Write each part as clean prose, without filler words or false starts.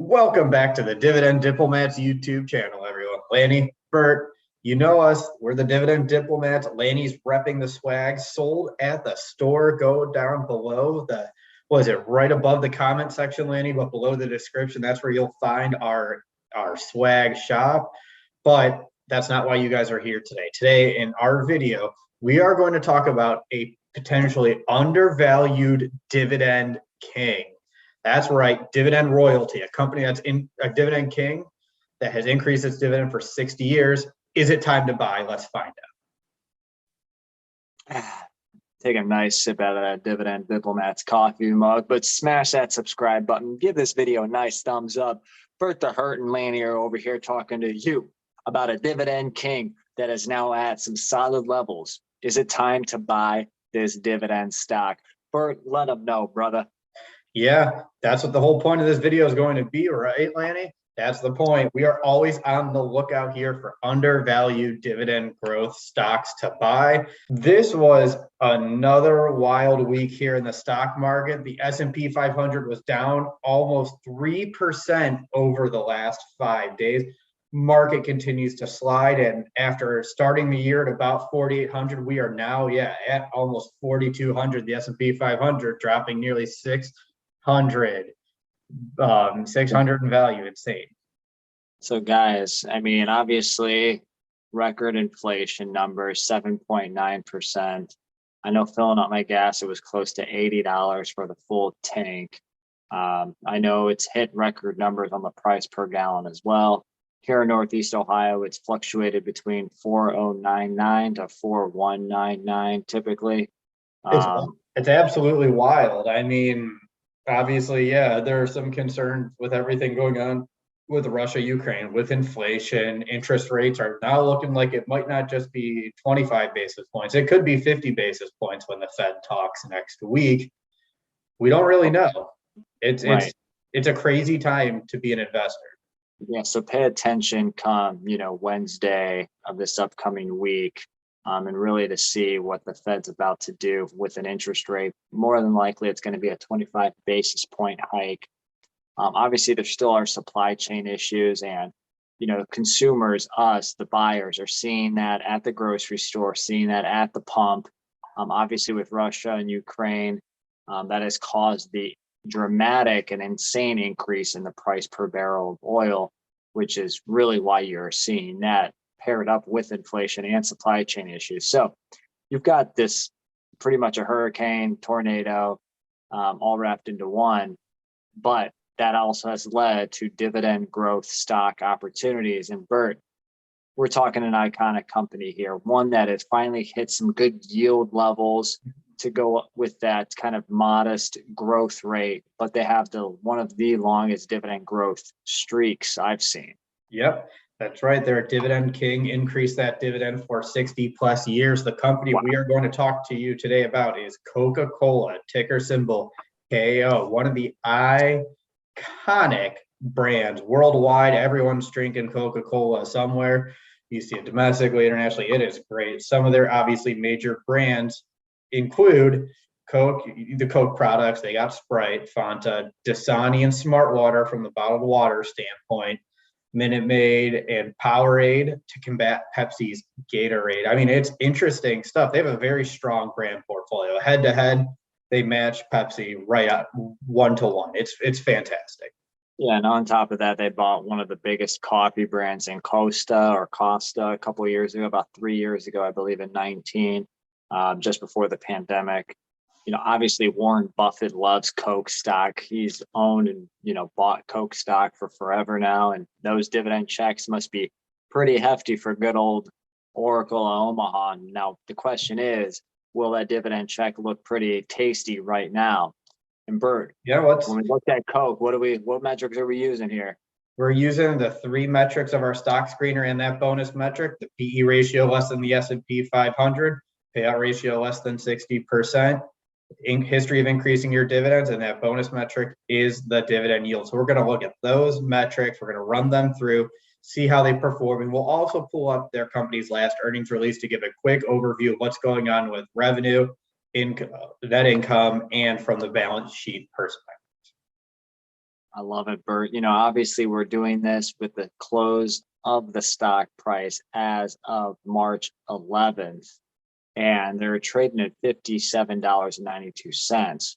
Welcome back to the Dividend Diplomats YouTube channel, everyone. Lanny, Bert, you know us. We're the Dividend Diplomats. Lanny's repping the swag. Sold at the store. Go down below the, right above the comment section, Lanny, but below the description. That's where you'll find our swag shop. But that's not why you guys are here today. Today, in our video, we are going to talk about a potentially undervalued dividend king. That's right, Dividend Royalty, a company that's in a dividend king that has increased its dividend for 60 years. Is it time to buy? Let's find out. Take a nice sip out of that Dividend Diplomats coffee mug, but smash that subscribe button. Give this video a nice thumbs up. Bert the Hurt and Lanny are over here talking to you about a dividend king that is now at some solid levels. Is it time to buy this dividend stock? Bert, let them know, brother. Yeah, that's what the whole point of this video is going to be, right, Lanny? That's the point. We are always on the lookout here for undervalued dividend growth stocks to buy. This was another wild week here in the stock market. The S&P 500 was down almost 3% over the last 5 days. Market continues to slide, and after starting the year at about 4,800, we are now, at almost 4,200. The S&P 500 dropping nearly 600 in value. Insane. So guys, I mean, obviously record inflation numbers, 7.9%. I know filling up my gas, it was close to $80 for the full tank. I know it's hit record numbers on the price per gallon as well. Here in Northeast Ohio, it's fluctuated between 4.099 to 4.199 typically. It's absolutely wild. I mean, obviously, there are some concerns with everything going on with Russia, Ukraine, with inflation. Interest rates are now looking like it might not just be 25 basis points. It could be 50 basis points when the Fed talks next week. We don't really know. It's a crazy time to be an investor. Yeah, so pay attention come, Wednesday of this upcoming week. And really to see what the Fed's about to do with an interest rate. More than likely, it's going to be a 25 basis point hike. Obviously, there still are supply chain issues, and consumers, us, the buyers, are seeing that at the grocery store, seeing that at the pump. Obviously, with Russia and Ukraine, that has caused the dramatic and insane increase in the price per barrel of oil, which is really why you're seeing that paired up with inflation and supply chain issues. So you've got this pretty much a hurricane, tornado, all wrapped into one, but that also has led to dividend growth stock opportunities. And Bert, we're talking an iconic company here, one that has finally hit some good yield levels to go with that kind of modest growth rate, but they have one of the longest dividend growth streaks I've seen. Yep. That's right. They're a dividend king, increased that dividend for 60 plus years. The company we are going to talk to you today about is Coca-Cola, ticker symbol KO, one of the iconic brands worldwide. Everyone's drinking Coca-Cola somewhere. You see it domestically, internationally. It is great. Some of their obviously major brands include Coke, the Coke products. They got Sprite, Fanta, Dasani, and Smart Water from the bottled water standpoint. Minute Maid and Powerade to combat Pepsi's Gatorade. I mean, it's interesting stuff. They have a very strong brand portfolio. Head to head, they match Pepsi right up 1-to-1. It's fantastic. Yeah, and on top of that, they bought one of the biggest coffee brands in Costa a couple of years ago, about 3 years ago, I believe in 19, just before the pandemic. Obviously Warren Buffett loves Coke stock. He's owned and, bought Coke stock for forever now. And those dividend checks must be pretty hefty for good old Oracle of Omaha. Now, the question is, will that dividend check look pretty tasty right now? And Bert, when we look at Coke, what metrics are we using here? We're using the 3 metrics of our stock screener and that bonus metric, the PE ratio less than the S&P 500, payout ratio less than 60%. History of increasing your dividends, and that bonus metric is the dividend yield. So we're going to look at those metrics. We're going to run them through, see how they perform, and we'll also pull up their company's last earnings release to give a quick overview of what's going on with revenue, net income, and from the balance sheet perspective. I love it, Bert. Obviously we're doing this with the close of the stock price as of March 11th, and they're trading at $57.92.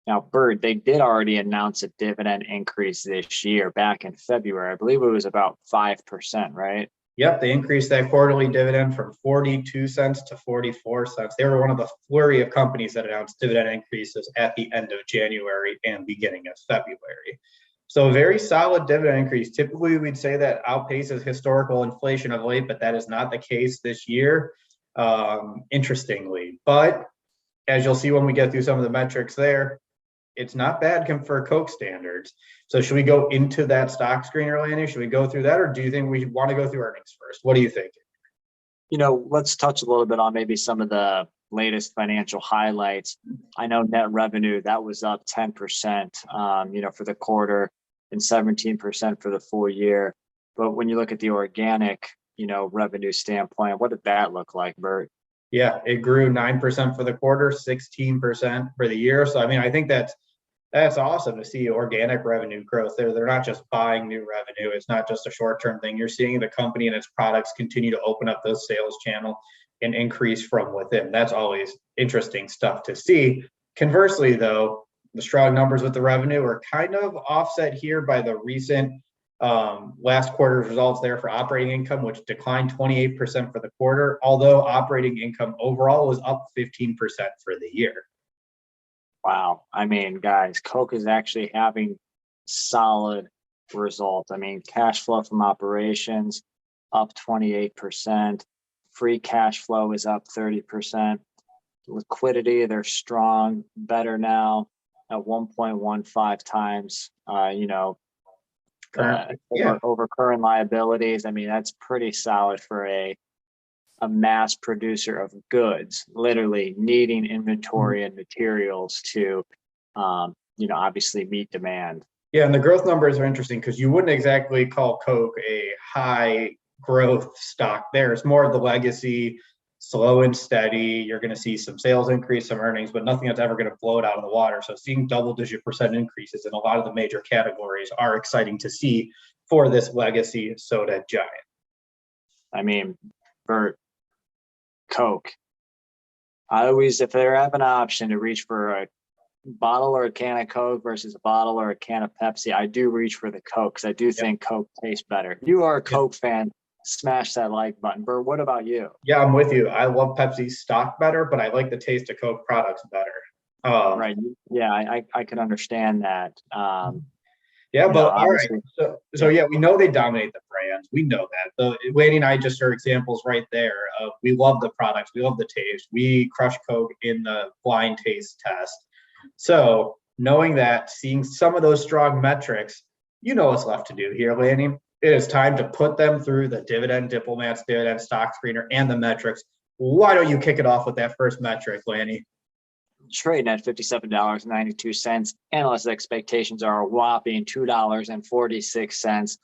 Now, Bert, they did already announce a dividend increase this year back in February. I believe it was about 5%, right? Yep, they increased that quarterly dividend from 42 cents to 44 cents. They were one of the flurry of companies that announced dividend increases at the end of January and beginning of February. So a very solid dividend increase. Typically, we'd say that outpaces historical inflation of late, but that is not the case this year, interestingly. But as you'll see when we get through some of the metrics there, it's not bad for Coke standards. So should we go into that stock screener, Lanny? Should we go through that, or do you think we want to go through earnings first? What do you think? Let's touch a little bit on maybe some of the latest financial highlights. I know net revenue, that was up 10%, for the quarter and 17% for the full year. But when you look at the organic, revenue standpoint, what did that look like, Bert? Yeah, it grew 9% for the quarter, 16% for the year. So, I think that's awesome to see organic revenue growth there. They're not just buying new revenue. It's not just a short-term thing. You're seeing the company and its products continue to open up those sales channel and increase from within. That's always interesting stuff to see. Conversely, though, the strong numbers with the revenue are kind of offset here by the recent last quarter's results there for operating income, which declined 28% for the quarter, although operating income overall was up 15% for the year. Wow. Guys, Coke is actually having solid results. Cash flow from operations up 28%. Free cash flow is up 30%. Liquidity, they're strong, better now at 1.15 times, over current liabilities. That's pretty solid for a mass producer of goods, literally needing inventory and materials to, obviously meet demand. Yeah, and the growth numbers are interesting because you wouldn't exactly call Coke a high growth stock there. It's more of the legacy, slow and steady. You're going to see some sales increase, some earnings, but nothing that's ever going to blow it out of the water. So seeing double-digit percent increases in a lot of the major categories are exciting to see for this legacy soda giant. Bert, Coke. If there have an option to reach for a bottle or a can of Coke versus a bottle or a can of Pepsi, I do reach for the Coke because I do think Coke tastes better. If you are a Coke fan, smash that like button. Bert, what about you? Yeah, I'm with you. I love Pepsi stock better, but I like the taste of Coke products better. Right. Yeah, I can understand that. Yeah, but all right. So yeah, we know they dominate the brands. We know that. Laney and I just heard examples right there of we love the products, we love the taste. We crush Coke in the blind taste test. So knowing that, seeing some of those strong metrics, what's left to do here, Laney. It is time to put them through the Dividend Diplomats, Dividend Stock Screener, and the metrics. Why don't you kick it off with that first metric, Lanny? Trading at $57.92. Analyst expectations are a whopping $2.46.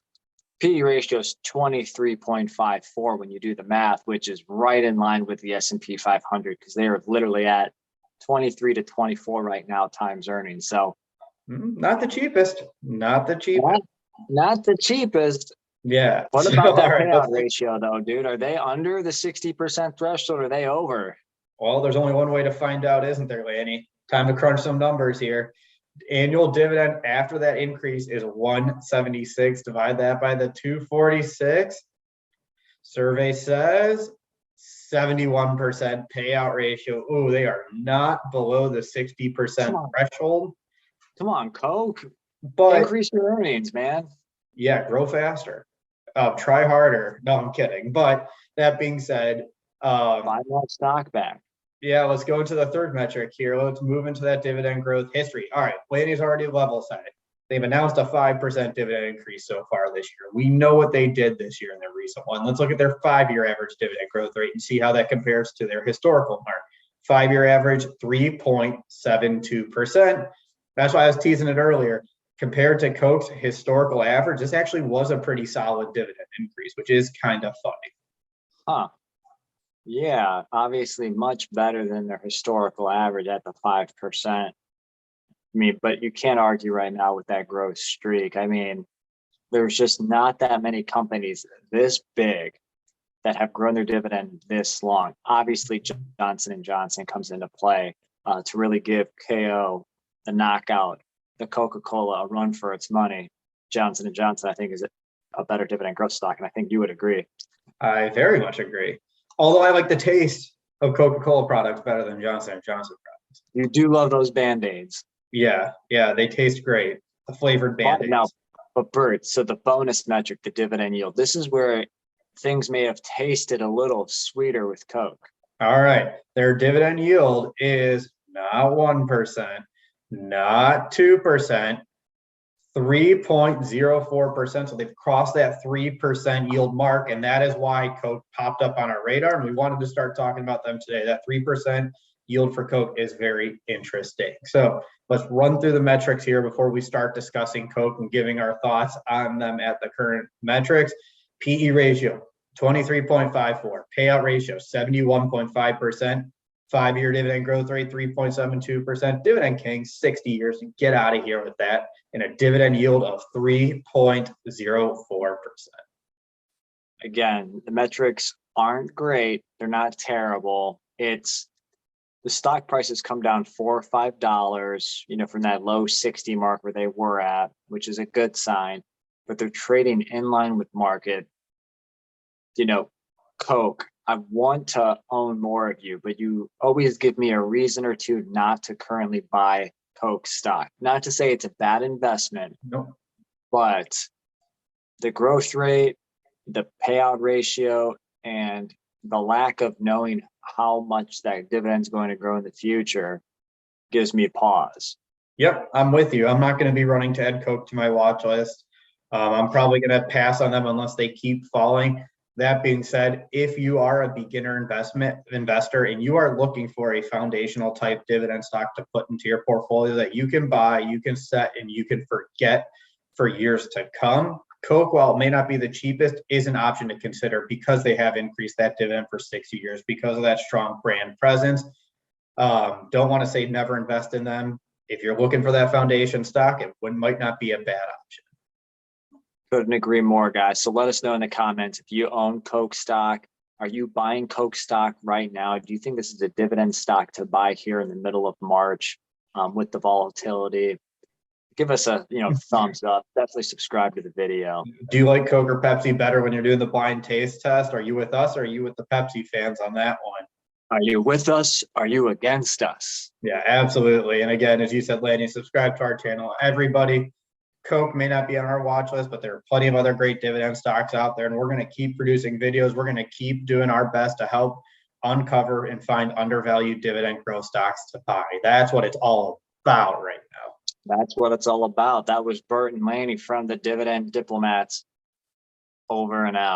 P/E ratio is 23.54 when you do the math, which is right in line with the S&P 500 because they are literally at 23 to 24 right now times earnings. So not the cheapest. Not the cheapest. Not the cheapest. Yeah. What about that payout ratio, though, dude? Are they under the 60% threshold or are they over? Well, there's only one way to find out, isn't there, Lanny? Time to crunch some numbers here. Annual dividend after that increase is 176. Divide that by the 246. Survey says 71% payout ratio. Ooh, they are not below the 60% threshold. Come on, Coke. But increase your earnings, man. Yeah, grow faster. Try harder. No, I'm kidding. But that being said, buy more stock back. Yeah, let's go into the third metric here. Let's move into that dividend growth history. All right, Laney's already level set. They've announced a 5% dividend increase so far this year. We know what they did this year in their recent one. Let's look at their 5-year average dividend growth rate and see how that compares to their historical mark. 5-year average, 3.72%. That's why I was teasing it earlier. Compared to Coke's historical average, this actually was a pretty solid dividend increase, which is kind of funny. Huh. Yeah, obviously much better than their historical average at the 5%. mean, but you can't argue right now with that growth streak. I mean, there's just not that many companies this big that have grown their dividend this long. Obviously, Johnson & Johnson comes into play to really give KO the knockout, the Coca-Cola a run for its money. Johnson & Johnson, I think, is a better dividend growth stock, and I think you would agree. I very much agree. Although I like the taste of Coca-Cola products better than Johnson & Johnson products. You do love those Band-Aids. Yeah, they taste great. The flavored Band-Aids. Now, but Bert, so the bonus metric, the dividend yield, this is where things may have tasted a little sweeter with Coke. All right. Their dividend yield is not 1%, not 2%, 3.04%. So they've crossed that 3% yield mark. And that is why Coke popped up on our radar. And we wanted to start talking about them today. That 3% yield for Coke is very interesting. So let's run through the metrics here before we start discussing Coke and giving our thoughts on them at the current metrics. PE ratio, 23.54. Payout ratio, 71.5%. 5-year dividend growth rate, 3.72%. Dividend King, 60 years. Get out of here with that. And a dividend yield of 3.04%. Again, the metrics aren't great. They're not terrible. It's the stock prices come down $4 or $5, from that low 60 mark where they were at, which is a good sign, but they're trading in line with market. Coke, I want to own more of you, but you always give me a reason or two not to currently buy Coke stock. Not to say it's a bad investment, Nope. but the growth rate, the payout ratio, and the lack of knowing how much that dividend's going to grow in the future gives me pause. Yep, I'm with you. I'm not going to be running to add Coke to my watch list. I'm probably going to pass on them unless they keep falling. That being said, if you are a beginner investor and you are looking for a foundational type dividend stock to put into your portfolio that you can buy, you can set, and you can forget for years to come, Coke, while it may not be the cheapest, is an option to consider because they have increased that dividend for 60 years because of that strong brand presence. Don't want to say never invest in them. If you're looking for that foundation stock, it might not be a bad option. Couldn't agree more, guys. So let us know in the comments if you own Coke stock. Are you buying Coke stock right now? Do you think this is a dividend stock to buy here in the middle of March with the volatility? Give us a thumbs up. Definitely subscribe to the video. Do you like Coke or Pepsi better when you're doing the blind taste test? Are you with us or are you with the Pepsi fans on that one? Are you with us? Are you against us? Yeah, absolutely. And again, as you said, Lanny, subscribe to our channel. Everybody, Coke may not be on our watch list, but there are plenty of other great dividend stocks out there. And we're going to keep producing videos. We're going to keep doing our best to help uncover and find undervalued dividend growth stocks to buy. That's what it's all about right now. That's what it's all about. That was Bert and Lanny from the Dividend Diplomats. Over and out.